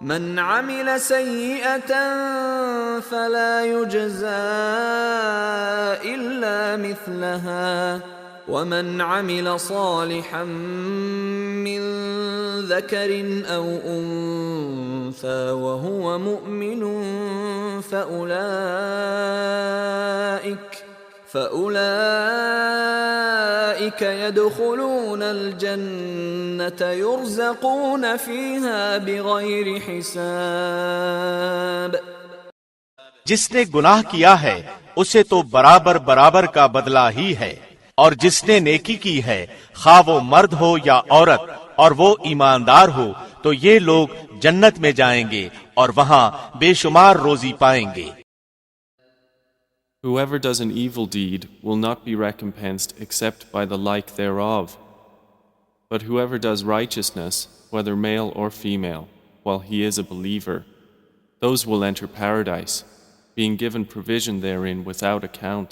من عمل سيئة فلا يجزى إلا مثلها ومن عمل صالحا من ذكر أو أنثى وهو مؤمن فأولئك يدخلون الجنة يرزقون فيها بغير حساب. جس نے گناہ کیا ہے اسے تو برابر برابر کا بدلہ ہی ہے، اور جس نے نیکی کی ہے خواہ وہ مرد ہو یا عورت اور وہ ایماندار ہو تو یہ لوگ جنت میں جائیں گے اور وہاں بے شمار روزی پائیں گے. Whoever does an evil deed will not be recompensed except by the like thereof. But whoever does righteousness, whether male or female, while he is a believer, those will enter paradise, being given provision therein without account.